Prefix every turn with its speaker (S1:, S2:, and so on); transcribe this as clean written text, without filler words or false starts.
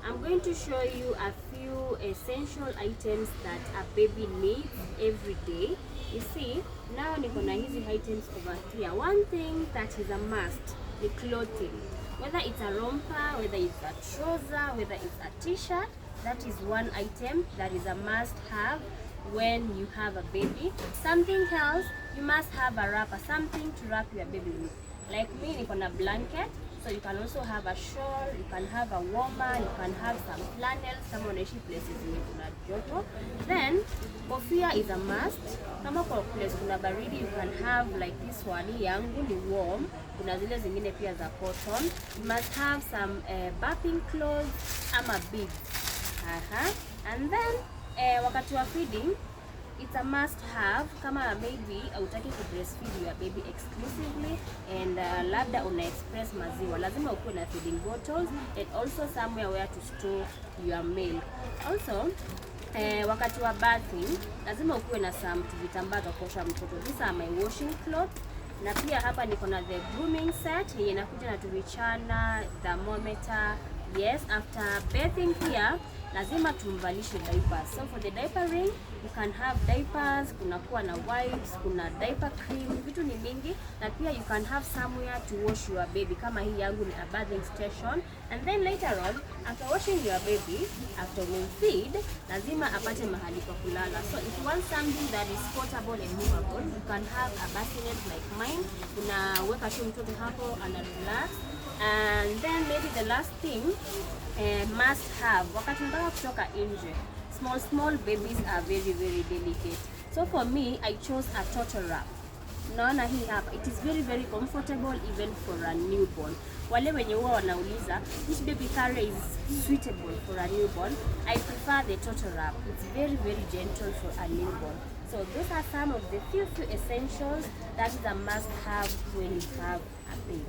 S1: I'm going to show you a few essential items that a baby needs every day. You see, now niko na hizi items over here. One thing that is a must, the clothing. Whether it's a romper, whether it's a trouser, whether it's a t-shirt, that is one item that is a must have when you have a baby. Something else, you must have a wrapper, something to wrap your baby with. Like me, niko na blanket. So you can also have a shawl, you can have a warmer, you can have some flannels, kama unaishi places zenye kuna joto. Then kofia is a must. Kama kwa place kuna baridi, you can have like this one. Hii yangu ni warm. Kuna zile zingine pia za cotton. You must have some bathing clothes ama beads. And then wakati wa feeding, it's a must have. Kama maybe hautaki ku breastfeed your baby exclusively and labda una express maziwa, lazima ukuwe na feeding bottles and also somewhere where to store your milk. Also wakati wa bathing lazima ukuwe na some vitambaa vya kuosha mtoto. These are my washing clothes. Na pia hapa niko na the grooming set yenye inakuja na tuvichana, thermometer. Yes, after bathing here lazima tumvalishe diapers. So for the diapering, you can have diapers, kuna kuwa na wipes, kuna diaper cream, vitu ni mingi. Na pia you can have somewhere to wash your baby. Kama hii yangu ni a bathing station. And then later on, after washing your baby, after we feed, lazima apate mahali pa kulala. So if you want something that is portable and movable, you can have a bassinet like mine. Unaweka tu mtoto hapo ana relax. And then maybe the last thing must have, wakati unataka kutoka nje, small babies are very delicate. So for me, I chose a turtle wrap. Naona hii hapa, it is very comfortable even for a newborn. Wale wenye huwa wanauliza which baby carrier is suitable for a newborn, I prefer the turtle wrap. It's very gentle for a newborn. So those are some of the few essentials that is a must have when you have a baby.